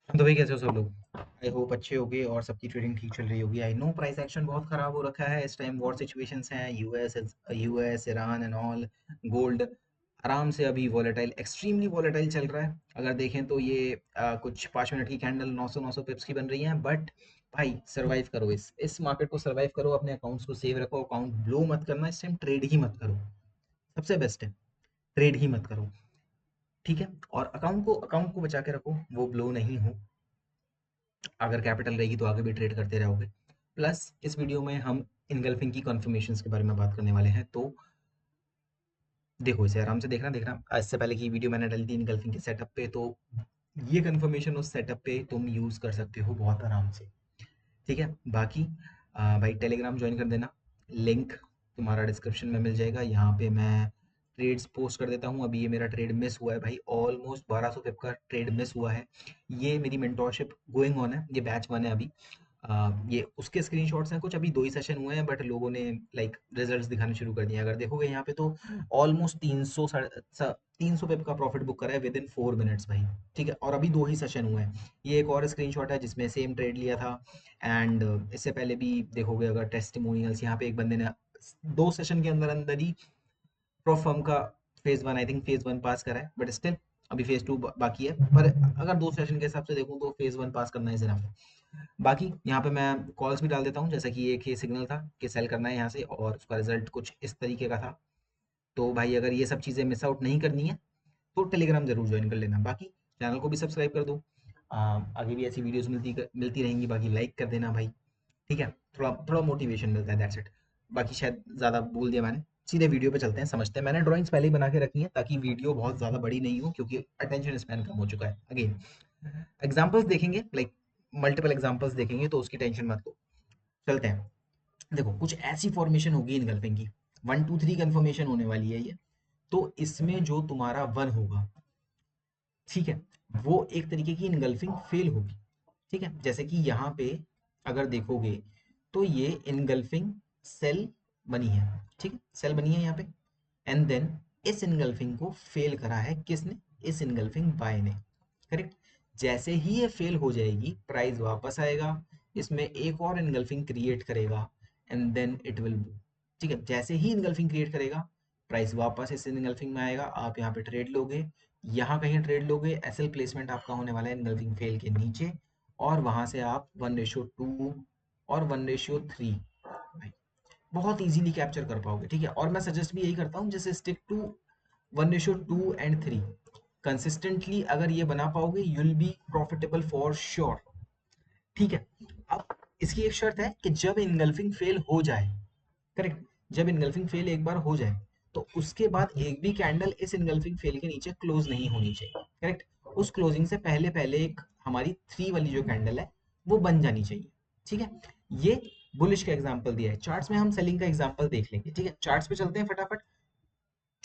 तो भाई कैसे हो सब लोग। आई होप अच्छे होगे और सबकी ट्रेडिंग ठीक चल रही होगी। आई नो प्राइस एक्शन बहुत खराब हो रखा है इस टाइम, वॉर सिचुएशंस हैं, US Iran and all. Gold आराम से अभी वॉलेटाइल, एक्सट्रीमली वॉलेटाइल चल रहा है। अगर देखें तो ये कुछ 5 मिनट की कैंडल 900 पिप्स की बन रही हैं, बट भाई सर्वाइव करो, इस मार्केट को सर्वाइव करो, अपने अकाउंट्स को सेव रखो, अकाउंट ब्लो मत करना, इस टाइम ट्रेड ही मत करो। सबसे बेस्ट है, ट्रेड ही मत करो। ठीक है, और अकाउंट को बचा के रखो, वो ब्लो नहीं हो। अगर कैपिटल रहेगी तो आगे भी ट्रेड करते रहोगे। प्लस इस वीडियो में हम इनगल्फिंग की कन्फर्मेशंस के बारे में बात करने वाले हैं। तो देखो, इसे आराम से देखना। इससे पहले की वीडियो मैंने डाली थी इनगल्फिंग के सेटअप पे, तो ये कन्फर्मेशन उस सेटअप पे तुम यूज कर सकते हो बहुत आराम से। ठीक है, बाकी भाई टेलीग्राम ज्वाइन कर देना, लिंक तुम्हारा डिस्क्रिप्शन में मिल जाएगा। यहाँ पे मैं ट्रेड्स पोस्ट कर देता हूँ। अभी ये मेरा ट्रेड मिस हुआ है भाई, ऑलमोस्ट 1200 पिप का ट्रेड मिस हुआ है। ये मेरी मेंटोरशिप गोइंग ऑन है, ये बैच 1 है अभी। ये उसके स्क्रीनशॉट्स हैं, कुछ अभी 2 ही सेशन हुए हैं, बट लोगों ने लाइक रिजल्ट्स दिखाने शुरू कर दिए। अगर देखोगे यहाँ पे तो ऑलमोस्ट 300 पिप का प्रॉफिट बुक करा है विद इन 4 मिनट्स भाई। ठीक है, और अभी 2 ही सेशन हुए हैं। ये एक और स्क्रीनशॉट है जिसमें सेम ट्रेड लिया था। एंड इससे पहले भी देखोगे अगर टेस्टिमोनियल्स, यहाँ पे एक बंदे ने 2 सेशन के अंदर अंदर ही प्रोफर्म का फेज 1, आई थिंक फेज 1 पास करा है, बट स्टिल अभी फेज 2 बाकी है। पर अगर 2 सेशन के हिसाब से देखूं तो फेज 1 पास करना इज इनफ है। बाकी यहाँ पे मैं कॉल्स भी डाल देता हूँ, जैसा कि एक ये सिग्नल था कि सेल करना है यहाँ से, और उसका रिजल्ट कुछ इस तरीके का था। तो भाई अगर ये सब चीज़ें मिस आउट नहीं करनी है तो टेलीग्राम जरूर ज्वाइन कर लेना। बाकी चैनल को भी सब्सक्राइब कर दो। आगे भी ऐसी वीडियोस मिलती रहेंगी। बाकी लाइक कर देना भाई। ठीक है, थोड़ा थोड़ा मोटिवेशन मिलता है, दैट्स इट। बाकी शायद ज़्यादा बोल दिया मैंने, सीधे वीडियो पे चलते हैं, समझते हैं। मैंने ड्राइंग्स पहले ही बना के रखी है ताकि वीडियो बहुत ज़्यादा बड़ी नहीं हो, क्योंकि अटेंशन स्पैन कम हो चुका है। अगेन एग्जाम्पल्स देखेंगे, लाइक मल्टीपल एग्जाम्पल्स देखेंगे, तो उसकी टेंशन मत लो। चलते हैं। देखो, कुछ ऐसी फॉर्मेशन होगी इनगल्फिंग की, 1 2 3 कन्फर्मेशन होने वाली है ये। तो इसमें जो तुम्हारा 1 होगा, ठीक है, वो एक तरीके की इनगल्फिंग फेल होगी। ठीक है, जैसे कि यहाँ पे अगर देखोगे तो ये इनगल्फिंग सेल बनी है। ठीक है, सेल बनी है यहाँ पे। एंड देन इस इनगल्फिंग को फेल करा है किसने? इस इनगल्फिंग बाय ने। करेक्ट। जैसे ही ये फेल हो जाएगी, प्राइस वापस आएगा, इसमें एक और इनगल्फिंग क्रिएट करेगा, एंड देन इट विल। ठीक है, जैसे ही इनगल्फिंग क्रिएट करेगा, प्राइस वापस इस इनगल्फिंग में आएगा, आप यहाँ पे ट्रेड लोगे, यहाँ कहीं ट्रेड लोगे, एसएल प्लेसमेंट आपका होने वाला है इनगल्फिंग फेल के नीचे, और वहां से आप 1:2 और 1:3 भाई बहुत इजीली कैप्चर कर पाओगे। ठीक है, और मैं सजेस्ट भी यही करता हूँ, जैसे स्टिक टू 1:2 and 3 कंसिस्टेंटली। अगर ये बना पाओगे, you will be profitable for sure. ठीक है, अब इसकी एक शर्त है कि जब इनगल्फिंग फेल हो जाए, करेक्ट, जब इनगल्फिंग फेल एक बार हो जाए, तो उसके बाद एक भी कैंडल इस इनगल्फिंग फेल के नीचे क्लोज नहीं होनी चाहिए। करेक्ट, उस क्लोजिंग से पहले पहले एक हमारी 3 वाली जो कैंडल है वो बन जानी चाहिए। ठीक है, ये बुलिश का एग्जांपल दिया है। चार्ट्स में हम सेलिंग का एग्जांपल देख लेंगे। ठीक है, चार्ट्स पे चलते हैं फटाफट।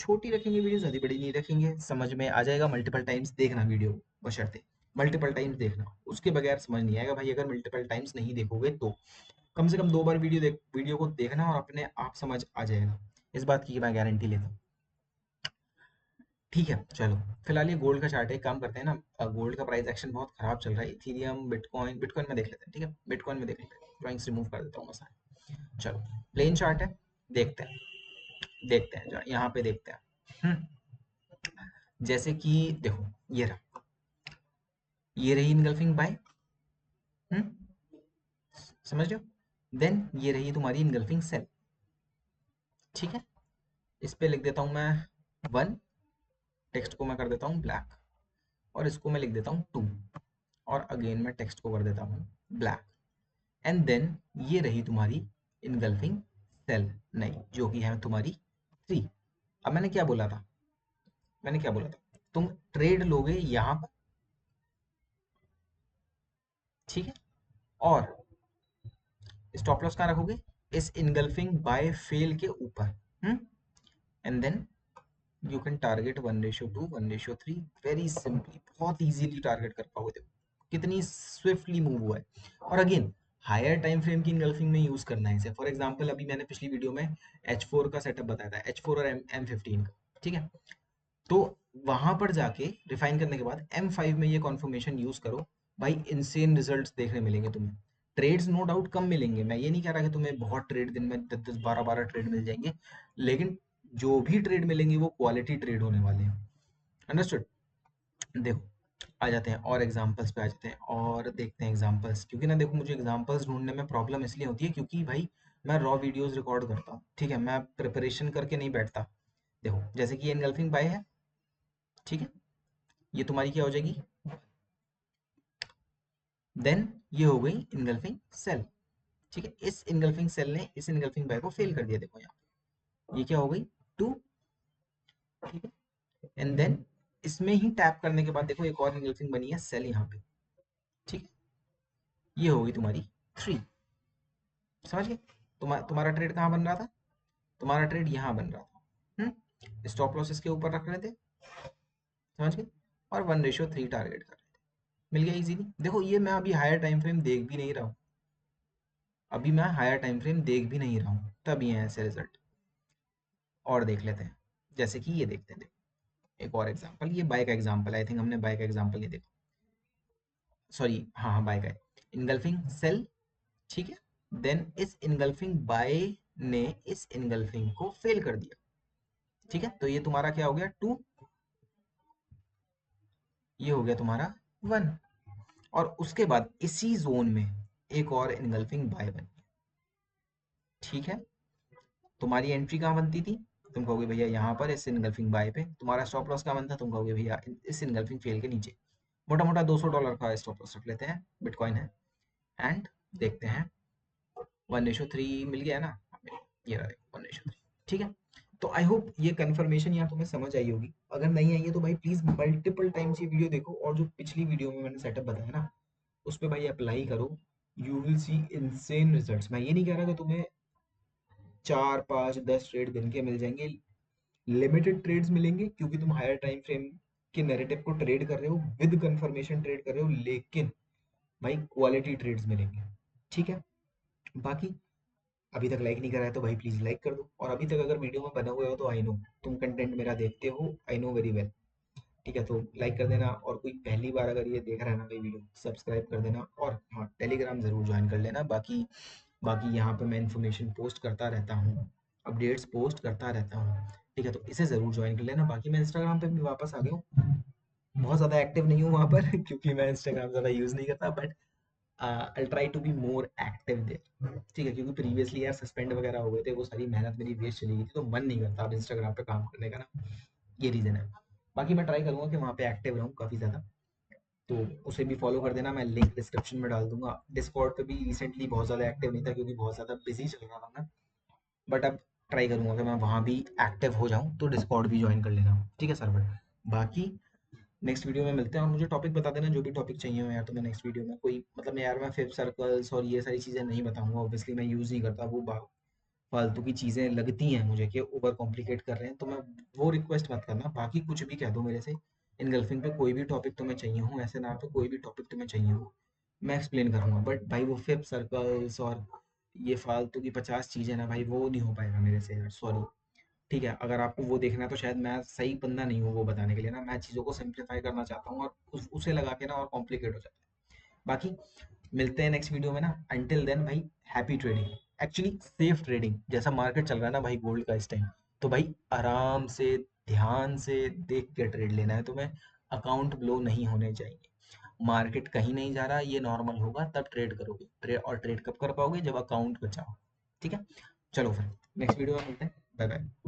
छोटी रखेंगे वीडियो, ज्यादा बड़ी नहीं रखेंगे, समझ में आ जाएगा। मल्टीपल टाइम्स देखना वीडियो, बशर्ते मल्टीपल टाइम्स देखना, उसके बगैर समझ नहीं आएगा भाई। अगर मल्टीपल टाइम्स नहीं देखोगे तो कम से कम 2 बार वीडियो को देखना, और अपने आप समझ आ जाएगा। इस बात की मैं गारंटी लेता हूँ। ठीक है, चलो फिलहाल ये गोल्ड का चार्ट है। एक काम करते हैं ना, गोल्ड का प्राइस एक्शन बहुत खराब चल रहा है। इथीरियम, बिटकॉइन, बिटकॉइन में देख लेते हैं। ठीक है, बिटकॉइन में देख लेते हैं, ड्राइंग्स रिमूव कर देता हूँ मैं सारे। चलो, प्लेन चार्ट है, देखते हैं। यहाँ पे देखते हैं। जैसे कि देखो, ये रहा, ये रही इनगल्फिंग बाय। समझ रहे हो? देन ये रही तुम्हारी इनगल्फिंग सेल। ठीक है, इस पे लिख देता हूँ मैं 1, टेक्स्ट को मैं कर देता हूँ ब्लैक, और इसको मैं लिख देता हूँ 2, और अगेन मैं टेक्स्ट को कर देता हूँ ब्लैक। एंड देन ये रही तुम्हारी इनगल्फिंग सेल नहीं, जो कि है तुम्हारी 3। अब मैंने क्या बोला था, तुम ट्रेड लोगे यहाँ पर। ठीक है, और स्टॉप लॉस कहाँ रखोगे? इस इनगल्फिंग बाय फेल के ऊपर। And then you can target 1:2 1:3 very simply, बहुत इजीली टारगेट कर पाओगे। देखो कितनी स्विफ्टली मूव हुआ है। और अगेन हायर टाइम फ्रेम की इनगल्फिंग में यूज करना है इसे। फॉर एग्जांपल अभी मैंने पिछली वीडियो में H4 का सेटअप बताया था, H4 और M15 का। ठीक है, तो वहां पर जाके रिफाइन करने के बाद M5 में ये कॉन्फर्मेशन यूज करो, भाई इनसेन रिजल्ट्स देखने मिलेंगे तुम्हें। ट्रेड्स नो डाउट कम मिलेंगे, मैं ये नहीं कह रहा कि तुम्हें बहुत ट्रेड दिन में 10 10 12 12 ट्रेड मिल जाएंगे, लेकिन जो भी ट्रेड मिलेंगे वो क्वालिटी ट्रेड होने वाले हैं। अंडरस्टूड। देखो, आ जाते हैं और एग्जांपल्स पे आ जाते हैं और देखते हैं एग्जांपल्स, क्योंकि ना देखो मुझे एग्जांपल्स ढूंढने में प्रॉब्लम इसलिए होती है क्योंकि भाई मैं रॉ वीडियोस रिकॉर्ड करता हूँ, ठीक है, मैं प्रिपरेशन करके नहीं बैठता। देखो जैसे कि ये एनगल्फिंग बाय है, ठीक है, ये तुम्हारी क्या हो जाएगी, देन ये हो गई इनगल्फिंग सेल, ठीक है, इस इनगल्फिंग सेल ने इस इनगल्फिंग बाय को फेल कर दिया, देखो यहाँ ये क्या हो गई, टू, ठीक है, एंड देन इसमें ही टैप करने के बाद देखो एक और इनगल्फिंग बनी है सेल यहाँ पे, ठीक है, ये होगी तुम्हारी थ्री। समझ गए, तुम्हारा ट्रेड कहाँ बन रहा था, तुम्हारा ट्रेड यहाँ बन रहा था, स्टॉप लॉस इसके ऊपर रख रहे थे, समझ गए, और 1:3 टारगेट कर रहे थे, मिल गया इजीली। देखो ये मैं अभी हायर टाइम फ्रेम देख भी नहीं रहा हूँ, अभी मैं हायर टाइम फ्रेम देख भी नहीं रहा हूँ, तब ये ऐसे रिजल्ट। और देख लेते हैं, जैसे कि ये देखते हैं, देखो एक और एग्जांपल, ये बाय का एग्जांपल, आई थिंक हमने बाय का एग्जांपल ये देखा, सॉरी हाँ हाँ बाय का इनगल्फिंग सेल, ठीक है, देन इस इनगल्फिंग बाय ने इस इनगल्फिंग को फेल कर दिया, ठीक है, तो ये तुम्हारा क्या हो गया, टू, ये हो गया तुम्हारा वन, और उसके बाद इसी जोन में एक और इनगल्फिंग बाय बनी, ठीक है, तुम्हारी एंट्री कहाँ बनती थी, तुम कहोगे भैया यहाँ पर इस इनगल्फिंग बाय पे, तुम्हारा स्टॉप लॉस कहाँ बनता, तुम कहोगे भैया इस इनगल्फिंग फेल के नीचे, मोटा मोटा $200 का स्टॉप लॉस रख लेते हैं, बिटकॉइन है, एंड देखते हैं 1:3 मिल गया है ना, ये रहा 1:3, ठीक है। तो आई होप ये कंफर्मेशन यहाँ तुम्हें समझ आई होगी, अगर नहीं आई है तो भाई प्लीज मल्टीपल टाइम्स ये वीडियो देखो, और जो पिछली वीडियो में मैंने सेटअप बताया ना उस पर भाई अप्लाई करो, you will C Insane results. मैं ये नहीं कह रहा कि तुम्हें 4 5 10 ट्रेड दिन के मिल जाएंगे, लिमिटेड ट्रेड्स मिलेंगे क्योंकि तुम हायर टाइम फ्रेम के नैरेटिव को ट्रेड कर रहे हो, विद कंफर्मेशन ट्रेड कर रहे हो, लेकिन भाई क्वालिटी ट्रेड्स मिलेंगे, ठीक है। बाकी अभी तक लाइक नहीं करा है तो भाई प्लीज लाइक कर दो, और अभी तक अगर वीडियो में बने हुए हो तो आई नो तुम कंटेंट मेरा देखते हो, आई नो वेरी वेल, ठीक है, तो लाइक कर देना, और कोई पहली बार अगर ये देख रहा है ना भाई वीडियो, सब्सक्राइब कर देना, और हाँ टेलीग्राम जरूर ज्वाइन कर लेना। बाकी बाकी यहाँ पे मैं इन्फॉर्मेशन पोस्ट करता रहता हूँ, अपडेट्स पोस्ट करता रहता हूँ, ठीक है, तो इसे ज़रूर ज्वाइन कर लेना। बाकी मैं इंस्टाग्राम पे भी वापस आ गया हूँ, बहुत ज़्यादा एक्टिव नहीं हूँ वहाँ पर क्योंकि मैं इंस्टाग्राम ज़्यादा यूज़ नहीं करता, but I try to be more active there, ठीक है, क्योंकि प्रीवियसली यार सस्पेंड वगैरह हो गए थे, वो सारी मेहनत मेरी वेस्ट चली गई थी, तो मन नहीं करता अब इंस्टाग्राम पे काम करने का ना, ये रीज़न है। बाकी मैं ट्राई करूंगा कि वहाँ पे एक्टिव रहूँ काफ़ी ज़्यादा, तो उसे भी फॉलो कर देना, मैं लिंक डिस्क्रिप्शन में डाल दूंगा। डिस्कॉर्ड पे भी रिसेंटली बहुत ज़्यादा एक्टिव नहीं था क्योंकि बहुत ज़्यादा बिजी चल रहा था मैं, बट अब ट्राई करूंगा कि मैं वहाँ भी एक्टिव हो जाऊँ, तो डिस्कॉर्ड भी ज्वाइन कर लेना, ठीक है सर्वर। बाकी नेक्स्ट वीडियो में मिलते हैं, और मुझे टॉपिक बता देना जो भी टॉपिक चाहिए हो यार, तो मैं नेक्स्ट वीडियो में कोई मतलब यार मैं फिफ्थ सर्कल्स और ये सारी चीज़ें नहीं बताऊंगा, ऑब्वियसली मैं यूज़ नहीं करता, वो फालतू की चीज़ें लगती हैं मुझे कि ओवर कॉम्प्लिकेट कर रहे हैं, तो मैं वो रिक्वेस्ट मत करना, बाकी कुछ भी कह दो मेरे से, इनगल्फिंग पे कोई भी टॉपिक तुम्हें चाहिए हो, ऐसे ना पे कोई भी टॉपिक तुम्हें चाहिए हो मैं एक्सप्लेन करूंगा, बट भाई वो फिफ्थ सर्कल्स और ये फालतू की 50 चीज़ें ना भाई, वो नहीं हो पाएगा मेरे से यार, सॉरी, ठीक है। अगर आपको वो देखना है तो शायद मैं सही बंदा नहीं हूँ वो बताने के लिए ना, मैं चीज़ों को सिंप्लीफाई करना चाहता हूँ, और उसे लगा के ना और कॉम्प्लिकेट हो जाता है। बाकी मिलते हैं नेक्स्ट वीडियो में ना, अंटिल देन भाई happy trading, actually safe trading, जैसा मार्केट चल रहा है ना भाई गोल्ड का इस टाइम, तो भाई आराम से ध्यान से देख के ट्रेड लेना है तुम्हें, अकाउंट ब्लो नहीं होने चाहिए, मार्केट कहीं नहीं जा रहा, ये नॉर्मल होगा तब ट्रेड करोगे, और ट्रेड कब कर पाओगे, जब अकाउंट बचाओ, ठीक है। चलो फिर नेक्स्ट वीडियो में मिलते हैं, बाय बाय।